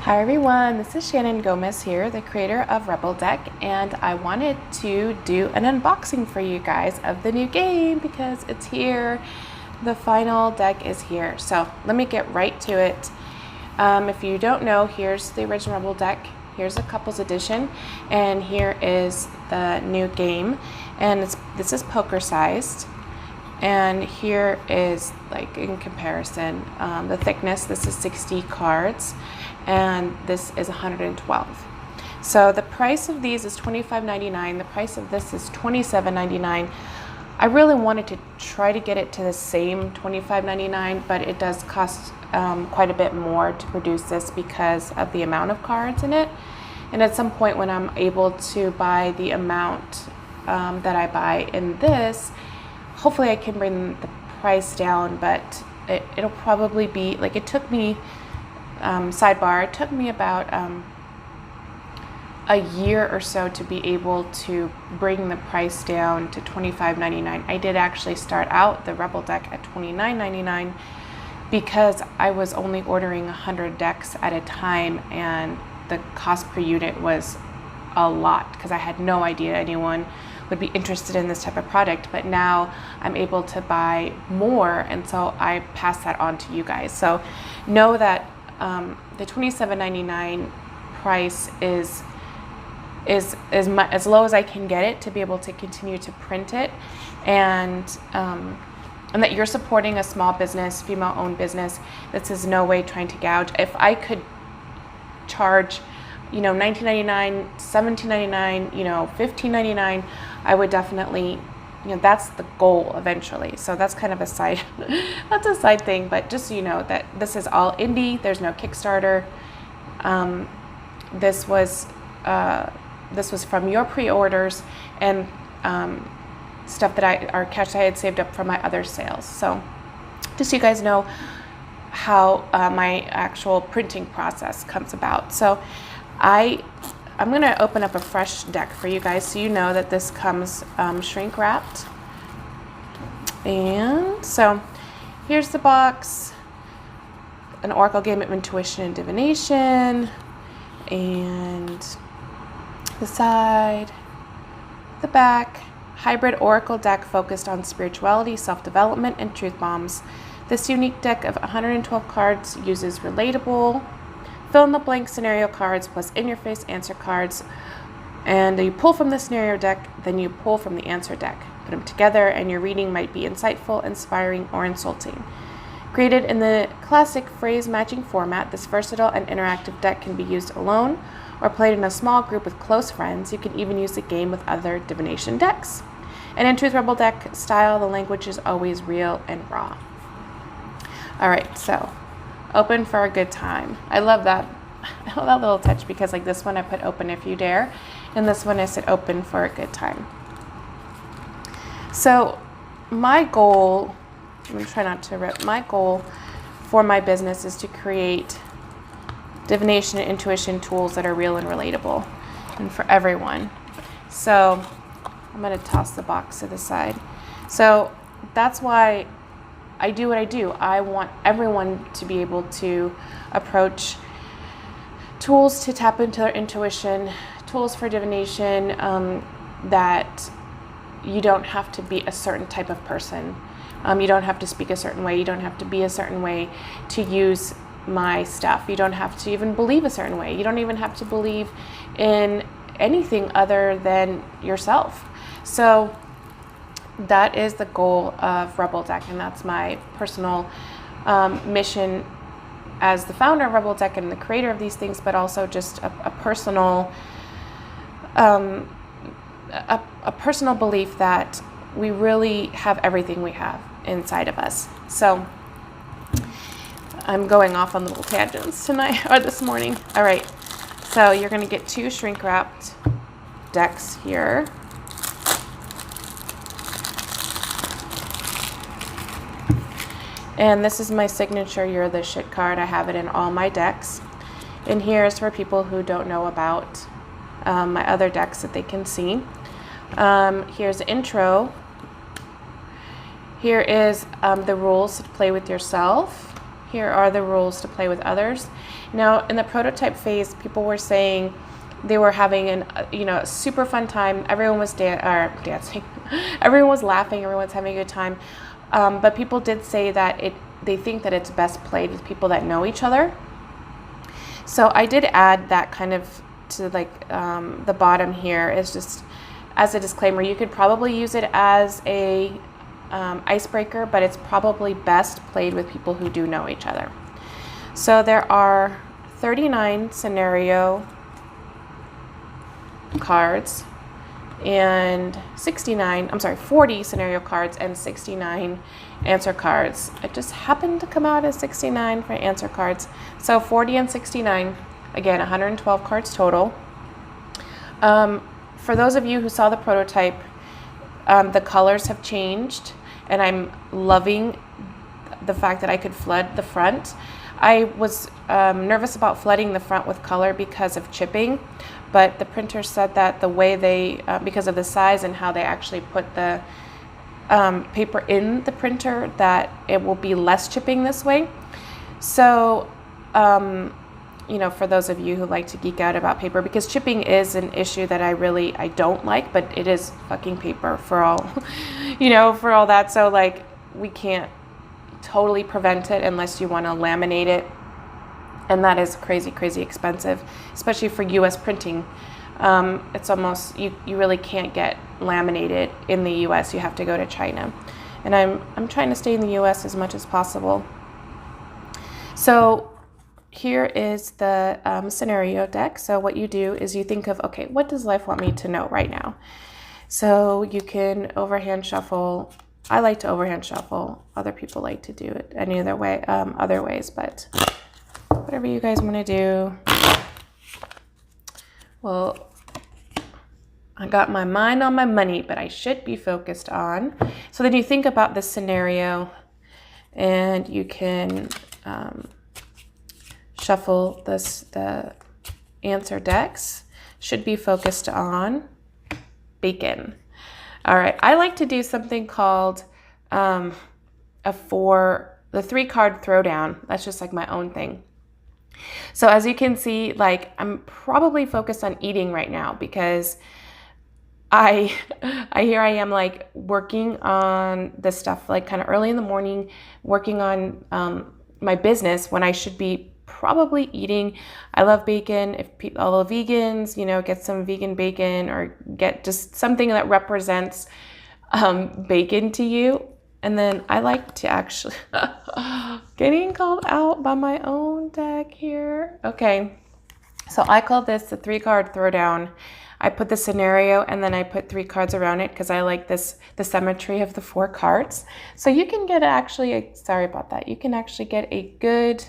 Hi everyone, this is Shannon Gomez here, the creator of Rebel Deck, and I wanted to do an unboxing for you guys of the new game because it's here. The final deck is here. So let me get right to it. If you don't know, here's the original Rebel Deck, here's a couples edition, and here is the new game. And this is poker sized. And here is, like, in comparison, the thickness. This is 60 cards and this is 112. So the price of these is $25.99. The price of this is $27.99. I really wanted to try to get it to the same $25.99, but it does cost quite a bit more to produce this because of the amount of cards in it. And at some point when I'm able to buy the amount that I buy in this, hopefully I can bring the price down, but it'll probably be, like, it took me, sidebar, it took me about a year or so to be able to bring the price down to $25.99. I did actually start out the Rebel Deck at $29.99 because I was only ordering 100 decks at a time and the cost per unit was a lot because I had no idea anyone would be interested in this type of product, but now I'm able to buy more, and so I pass that on to you guys. So know that the $27.99 price is as low as I can get it to be able to continue to print it, and that you're supporting a small business, female-owned business. This is no way trying to gouge. If I could charge, $19.99, $17.99, $15.99, I would definitely, that's the goal eventually. So that's kind of a side, that's a side thing, but just so you know that this is all indie. There's no Kickstarter. This was from your pre-orders and stuff or cash I had saved up from my other sales. So just so you guys know how my actual printing process comes about. So I'm going to open up a fresh deck for you guys so you know that this comes shrink wrapped. And so here's the box, an Oracle game of intuition and divination, and the side, the back, hybrid Oracle deck focused on spirituality, self-development, and truth bombs. This unique deck of 112 cards uses relatable, fill-in-the-blank scenario cards plus in-your-face answer cards, and you pull from the scenario deck, then you pull from the answer deck. Put them together and your reading might be insightful, inspiring, or insulting. Created in the classic phrase-matching format, this versatile and interactive deck can be used alone or played in a small group with close friends. You can even use the game with other divination decks. And in Truth Rebel Deck style, the language is always real and raw. All right, so open for a good time. I love that. I love that little touch because, like, this one I put open if you dare, and this one I said open for a good time. So my goal, I'm gonna try not to rip, my goal for my business is to create divination and intuition tools that are real and relatable and for everyone. So I'm gonna toss the box to the side. So that's why I do what I do. I want everyone to be able to approach tools to tap into their intuition, tools for divination, that you don't have to be a certain type of person. You don't have to speak a certain way. You don't have to be a certain way to use my stuff. You don't have to even believe a certain way. You don't even have to believe in anything other than yourself. So that is the goal of Rebel Deck, and that's my personal mission as the founder of Rebel Deck and the creator of these things, but also just a personal a personal belief that we really have everything we have inside of us. So I'm going off on little tangents tonight or this morning. All right, so you're going to get 2 shrink wrapped decks here. And this is my signature You're the Shit card. I have it in all my decks. And here's for people who don't know about my other decks that they can see. Here's the intro. Here is the rules to play with yourself. here are the rules to play with others. Now, in the prototype phase, people were saying they were having a super fun time. Everyone was dancing, everyone was laughing, everyone's having a good time. But people did say that they think that it's best played with people that know each other. So I did add that kind of to like the bottom here is just as a disclaimer. You could probably use it as a icebreaker, but it's probably best played with people who do know each other. So there are 39 scenario cards and 40 scenario cards and 69 answer cards. It just happened to come out as 69 for answer cards. So 40 and 69, again, 112 cards total. For those of you who saw the prototype, the colors have changed, and I'm loving the fact that I could flood the front. I was nervous about flooding the front with color because of chipping, but the printer said that the way they, because of the size and how they actually put the paper in the printer, that it will be less chipping this way. So, for those of you who like to geek out about paper, because chipping is an issue that I don't like, but it is fucking paper for all, for all that. So like, we can't totally prevent it unless you want to laminate it. And that is crazy, crazy expensive, especially for US printing. It's almost, you really can't get laminated in the US. You have to go to China. And I'm trying to stay in the US as much as possible. So here is the scenario deck. So what you do is you think of, okay, what does life want me to know right now? So you can overhand shuffle. I like to overhand shuffle. Other people like to do it any other way, other ways, but whatever you guys want to do. Well, I got my mind on my money, but I should be focused on. So then you think about this scenario, and you can shuffle the answer decks. Should be focused on bacon. All right, I like to do something called the 3-card throwdown. That's just like my own thing. So as you can see, like, I'm probably focused on eating right now because here I am like working on this stuff like kind of early in the morning, working on my business when I should be probably eating. I love bacon. If all the vegans, get some vegan bacon or get just something that represents bacon to you. And then I like to actually getting called out by my own deck here. Okay, so I call this the 3-card throwdown. I put the scenario and then I put 3 cards around it because I like the symmetry of the 4 cards. So you can get sorry about that. You can actually get a good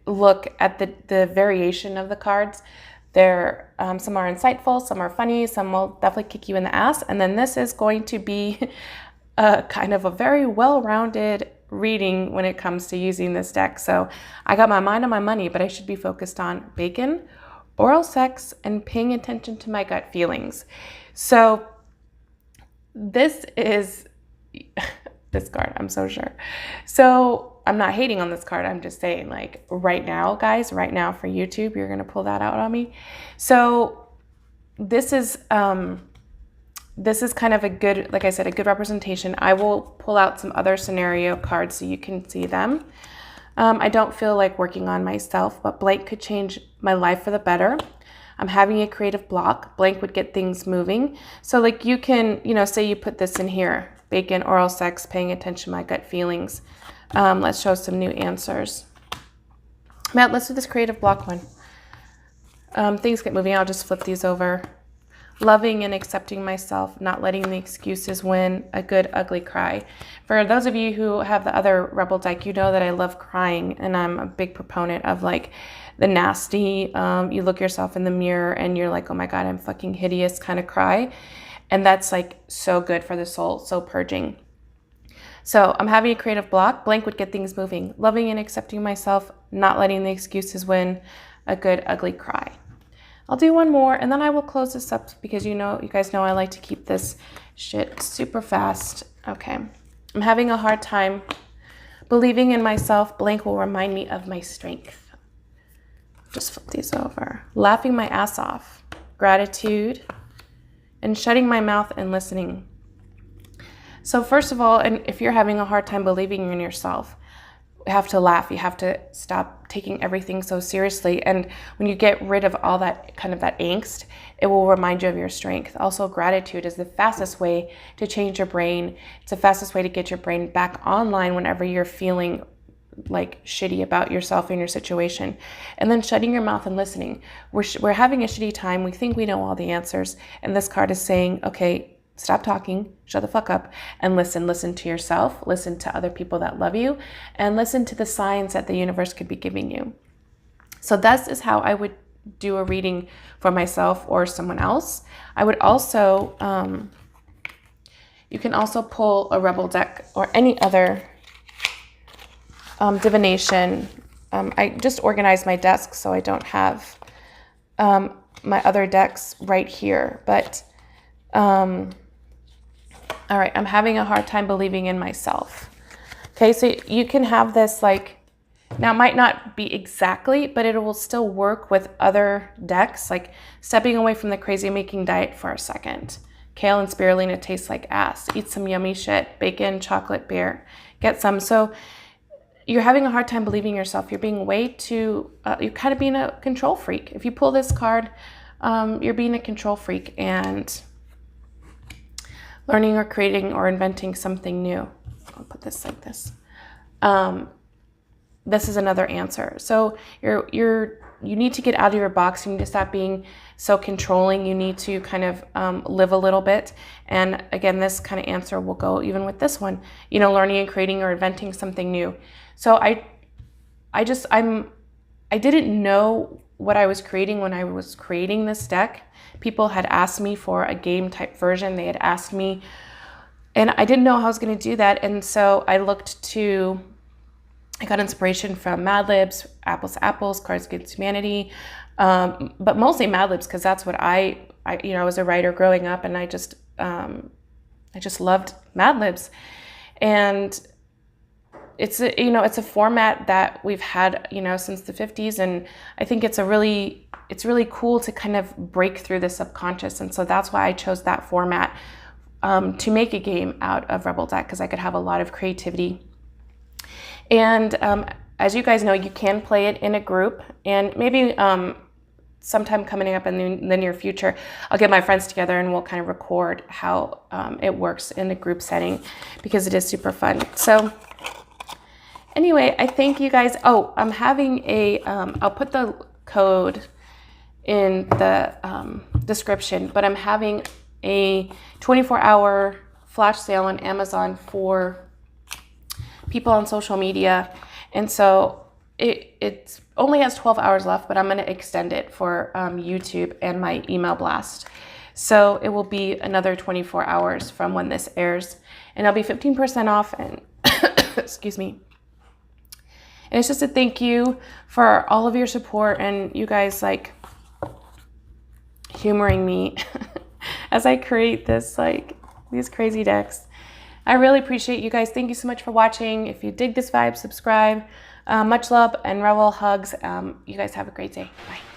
look at the variation of the cards. Some are insightful, some are funny, some will definitely kick you in the ass. And then this is going to be kind of a very well-rounded reading when it comes to using this deck. So I got my mind on my money, but I should be focused on bacon, oral sex, and paying attention to my gut feelings. So this is this card, I'm so sure. So I'm not hating on this card. I'm just saying, like, right now, guys, right now for YouTube, you're going to pull that out on me. So this is kind of a good, like I said, a good representation. I will pull out some other scenario cards so you can see them. I don't feel like working on myself, but blank could change my life for the better. I'm having a creative block. Blank would get things moving. So like you can, say you put this in here, bacon, oral sex, paying attention to my gut feelings. Let's show some new answers. Matt, let's do this creative block one. Things get moving. I'll just flip these over. Loving and accepting myself, not letting the excuses win, a good ugly cry. For those of you who have the other Rebel deck, you know that I love crying, and I'm a big proponent of like the nasty, you look yourself in the mirror and you're like, oh my God, I'm fucking hideous kind of cry. And that's like so good for the soul, so purging. So I'm having a creative block. Blank would get things moving. Loving and accepting myself, not letting the excuses win, a good ugly cry. I'll do one more and then I will close this up because you guys know I like to keep this shit super fast. Okay. I'm having a hard time believing in myself. Blank will remind me of my strength. Just flip these over. Laughing my ass off. Gratitude. And shutting my mouth and listening. So first of all, and if you're having a hard time believing in yourself, you have to laugh. You have to stop taking everything so seriously. And when you get rid of all that kind of that angst, it will remind you of your strength. Also, gratitude is the fastest way to change your brain. It's the fastest way to get your brain back online whenever you're feeling like shitty about yourself and your situation. And then shutting your mouth and listening. We're having a shitty time. We think we know all the answers. And this card is saying, okay, stop talking, shut the fuck up, and listen. Listen to yourself, listen to other people that love you, and listen to the signs that the universe could be giving you. So this is how I would do a reading for myself or someone else. I would also, you can also pull a Rebel deck or any other divination. I just organized my desk so I don't have my other decks right here, but all right, I'm having a hard time believing in myself. Okay, so you can have this like, now it might not be exactly, but it will still work with other decks, like stepping away from the crazy making diet for a second. Kale and spirulina taste like ass. Eat some yummy shit. Bacon, chocolate, beer. Get some. So you're having a hard time believing yourself. You're being way too, you're kind of being a control freak. If you pull this card, you're being a control freak and learning or creating or inventing something new. I'll put this like this. This is another answer. So you need to get out of your box. You need to stop being so controlling. You need to kind of live a little bit. And again, this kind of answer will go even with this one. You know, learning and creating or inventing something new. So I didn't know what I was creating when I was creating this deck. People had asked me for a game type version. They had asked me, and I didn't know how I was going to do that. And so I got inspiration from Mad Libs, Apples to Apples, Cards Against Humanity, but mostly Mad Libs because that's what I was a writer growing up, and I just loved Mad Libs, and it's a format that we've had since the 50s, and I think it's really cool to kind of break through the subconscious, and so that's why I chose that format to make a game out of Rebel Deck, because I could have a lot of creativity. And as you guys know, you can play it in a group, and maybe sometime coming up in the near future, I'll get my friends together and we'll kind of record how it works in a group setting, because it is super fun. So anyway, I thank you guys. Oh, I'm having I'll put the code in the description, but I'm having a 24-hour flash sale on Amazon for people on social media. And so it only has 12 hours left, but I'm going to extend it for YouTube and my email blast. So it will be another 24 hours from when this airs, and I'll be 15% off. And excuse me. And it's just a thank you for all of your support and you guys like humoring me as I create this, like these crazy decks. I really appreciate you guys. Thank you so much for watching. If you dig this vibe, subscribe. Much love and Rebel hugs. You guys have a great day. Bye.